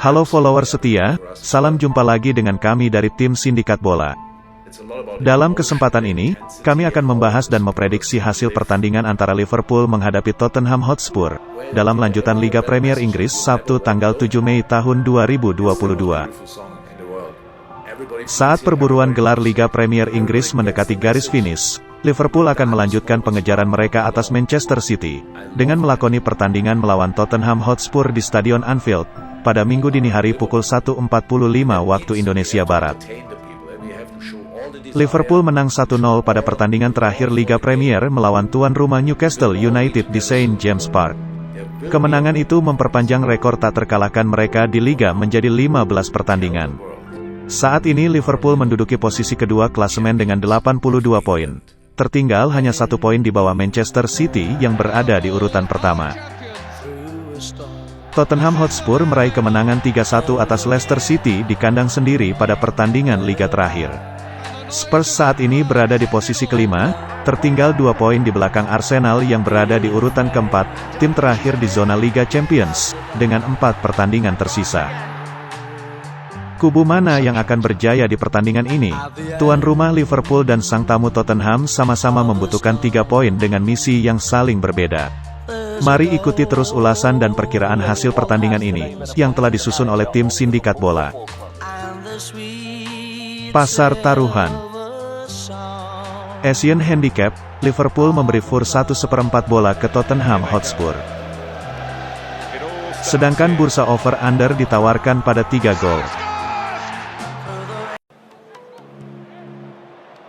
Halo follower setia, salam jumpa lagi dengan kami dari tim Sindikat Bola. Dalam kesempatan ini, kami akan membahas dan memprediksi hasil pertandingan antara Liverpool menghadapi Tottenham Hotspur dalam lanjutan Liga Premier Inggris Sabtu tanggal 7 Mei tahun 2022. Saat perburuan gelar Liga Premier Inggris mendekati garis finish, Liverpool akan melanjutkan pengejaran mereka atas Manchester City dengan melakoni pertandingan melawan Tottenham Hotspur di Stadion Anfield pada Minggu dini hari pukul 1.45 waktu Indonesia Barat. Liverpool menang 1-0 pada pertandingan terakhir Liga Premier melawan tuan rumah Newcastle United di St. James Park. Kemenangan itu memperpanjang rekor tak terkalahkan mereka di Liga menjadi 15 pertandingan. Saat ini Liverpool menduduki posisi kedua klasemen dengan 82 poin. Tertinggal hanya 1 poin di bawah Manchester City yang berada di urutan pertama. Tottenham Hotspur meraih kemenangan 3-1 atas Leicester City di kandang sendiri pada pertandingan Liga terakhir. Spurs saat ini berada di posisi kelima, tertinggal 2 poin di belakang Arsenal yang berada di urutan keempat, tim terakhir di zona Liga Champions, dengan 4 pertandingan tersisa. Kubu mana yang akan berjaya di pertandingan ini? Tuan rumah Liverpool dan sang tamu Tottenham sama-sama membutuhkan 3 poin dengan misi yang saling berbeda. Mari ikuti terus ulasan dan perkiraan hasil pertandingan ini, yang telah disusun oleh tim Sindikat Bola. Pasar taruhan. Asian Handicap, Liverpool memberi fur 1/4 bola ke Tottenham Hotspur. Sedangkan bursa over-under ditawarkan pada 3 gol.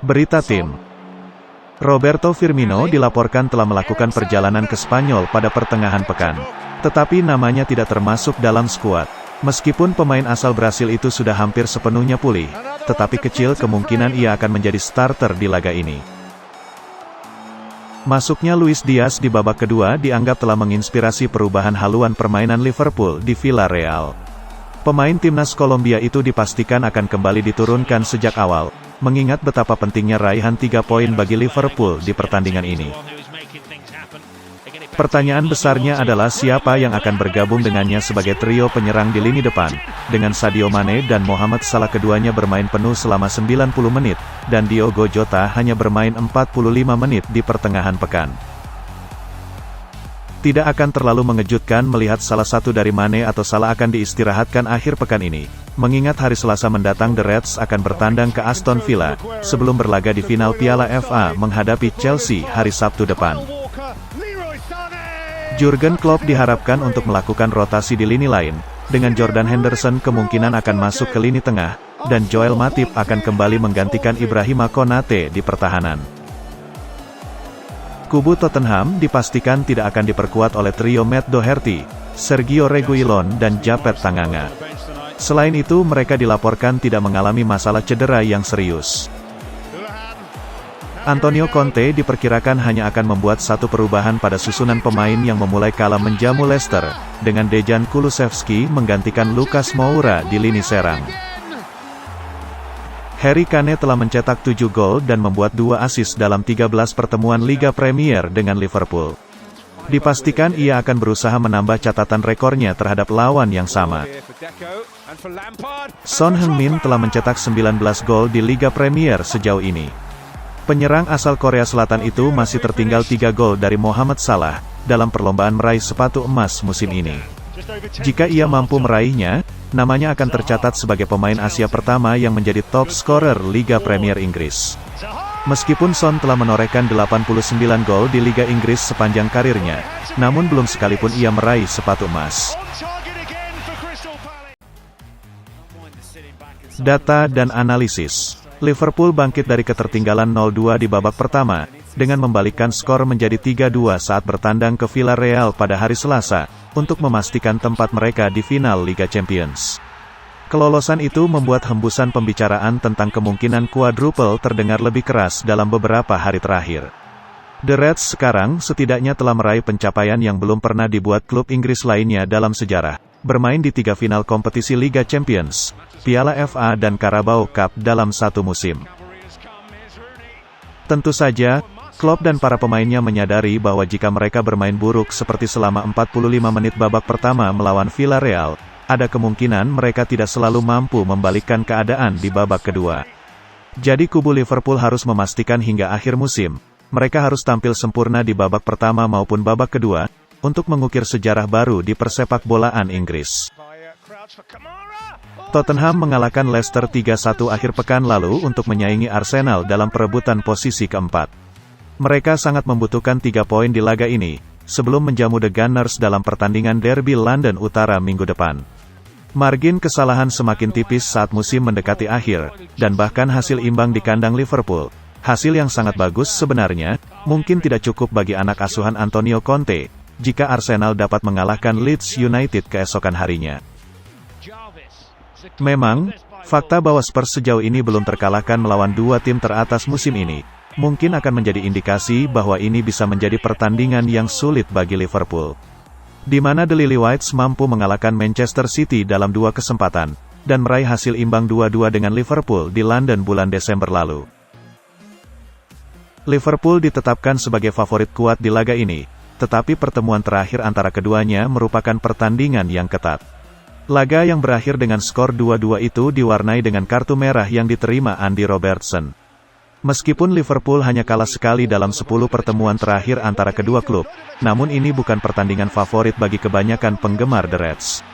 Berita tim. Roberto Firmino dilaporkan telah melakukan perjalanan ke Spanyol pada pertengahan pekan. Tetapi namanya tidak termasuk dalam skuad. Meskipun pemain asal Brasil itu sudah hampir sepenuhnya pulih, tetapi kecil kemungkinan ia akan menjadi starter di laga ini. Masuknya Luis Diaz di babak kedua dianggap telah menginspirasi perubahan haluan permainan Liverpool di Villarreal. Pemain timnas Kolombia itu dipastikan akan kembali diturunkan sejak awal, mengingat betapa pentingnya raihan 3 poin bagi Liverpool di pertandingan ini. Pertanyaan besarnya adalah siapa yang akan bergabung dengannya sebagai trio penyerang di lini depan, dengan Sadio Mane dan Mohamed Salah keduanya bermain penuh selama 90 menit, dan Diogo Jota hanya bermain 45 menit di pertengahan pekan. Tidak akan terlalu mengejutkan melihat salah satu dari Mane atau Salah akan diistirahatkan akhir pekan ini, mengingat hari Selasa mendatang The Reds akan bertandang ke Aston Villa, sebelum berlaga di final Piala FA menghadapi Chelsea hari Sabtu depan. Jurgen Klopp diharapkan untuk melakukan rotasi di lini lain, dengan Jordan Henderson kemungkinan akan masuk ke lini tengah, dan Joel Matip akan kembali menggantikan Ibrahima Konate di pertahanan. Kubu Tottenham dipastikan tidak akan diperkuat oleh trio Matt Doherty, Sergio Reguilon dan Japet Tanganga. Selain itu mereka dilaporkan tidak mengalami masalah cedera yang serius. Antonio Conte diperkirakan hanya akan membuat 1 perubahan pada susunan pemain yang memulai kalah menjamu Leicester, dengan Dejan Kulusevski menggantikan Lucas Moura di lini serang. Harry Kane telah mencetak 7 gol dan membuat 2 assist dalam 13 pertemuan Liga Premier dengan Liverpool. Dipastikan ia akan berusaha menambah catatan rekornya terhadap lawan yang sama. Son Heung-min telah mencetak 19 gol di Liga Premier sejauh ini. Penyerang asal Korea Selatan itu masih tertinggal 3 gol dari Mohamed Salah, dalam perlombaan meraih sepatu emas musim ini. Jika ia mampu meraihnya, namanya akan tercatat sebagai pemain Asia pertama yang menjadi top scorer Liga Premier Inggris. Meskipun Son telah menorehkan 89 gol di Liga Inggris sepanjang karirnya, namun belum sekalipun ia meraih sepatu emas. Data dan analisis. Liverpool bangkit dari ketertinggalan 0-2 di babak pertama, dengan membalikkan skor menjadi 3-2 saat bertandang ke Villarreal pada hari Selasa, untuk memastikan tempat mereka di final Liga Champions. Kelolosan itu membuat hembusan pembicaraan tentang kemungkinan quadruple terdengar lebih keras dalam beberapa hari terakhir. The Reds sekarang setidaknya telah meraih pencapaian yang belum pernah dibuat klub Inggris lainnya dalam sejarah, bermain di 3 final kompetisi Liga Champions, Piala FA dan Carabao Cup dalam 1 musim. Tentu saja, Klopp dan para pemainnya menyadari bahwa jika mereka bermain buruk seperti selama 45 menit babak pertama melawan Villarreal, ada kemungkinan mereka tidak selalu mampu membalikkan keadaan di babak kedua. Jadi kubu Liverpool harus memastikan hingga akhir musim, mereka harus tampil sempurna di babak pertama maupun babak kedua, untuk mengukir sejarah baru di persepakbolaan Inggris. Tottenham mengalahkan Leicester 3-1 akhir pekan lalu untuk menyaingi Arsenal dalam perebutan posisi keempat. Mereka sangat membutuhkan 3 poin di laga ini, sebelum menjamu The Gunners dalam pertandingan derby London Utara minggu depan. Margin kesalahan semakin tipis saat musim mendekati akhir, dan bahkan hasil imbang di kandang Liverpool, hasil yang sangat bagus sebenarnya, mungkin tidak cukup bagi anak asuhan Antonio Conte, jika Arsenal dapat mengalahkan Leeds United keesokan harinya. Memang, fakta bahwa Spurs sejauh ini belum terkalahkan melawan 2 tim teratas musim ini, mungkin akan menjadi indikasi bahwa ini bisa menjadi pertandingan yang sulit bagi Liverpool. Di mana The Lily-Whites mampu mengalahkan Manchester City dalam 2 kesempatan, dan meraih hasil imbang 2-2 dengan Liverpool di London bulan Desember lalu. Liverpool ditetapkan sebagai favorit kuat di laga ini, tetapi pertemuan terakhir antara keduanya merupakan pertandingan yang ketat. Laga yang berakhir dengan skor 2-2 itu diwarnai dengan kartu merah yang diterima Andy Robertson. Meskipun Liverpool hanya kalah sekali dalam 10 pertemuan terakhir antara kedua klub, namun ini bukan pertandingan favorit bagi kebanyakan penggemar The Reds.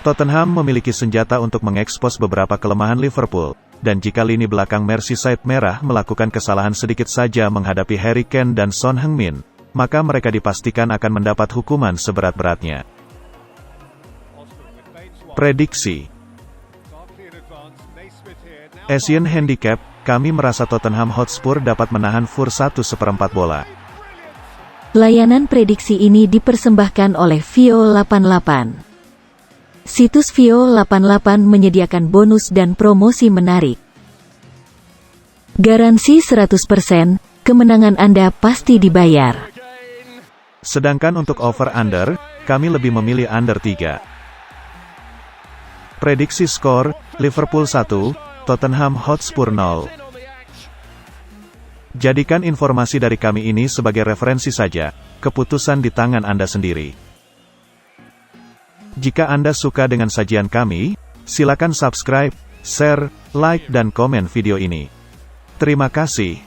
Tottenham memiliki senjata untuk mengekspos beberapa kelemahan Liverpool, dan jika lini belakang Merseyside merah melakukan kesalahan sedikit saja menghadapi Harry Kane dan Son Heung-min, maka mereka dipastikan akan mendapat hukuman seberat-beratnya. Prediksi Asian Handicap, kami merasa Tottenham Hotspur dapat menahan Fur 1/4 bola. Layanan prediksi ini dipersembahkan oleh Vio88. Situs Vio88 menyediakan bonus dan promosi menarik. Garansi 100%, kemenangan Anda pasti dibayar. Sedangkan untuk over-under, kami lebih memilih under 3. Prediksi skor, Liverpool 1, Tottenham Hotspur 0. Jadikan informasi dari kami ini sebagai referensi saja, keputusan di tangan Anda sendiri. Jika Anda suka dengan sajian kami, silakan subscribe, share, like dan komen video ini. Terima kasih.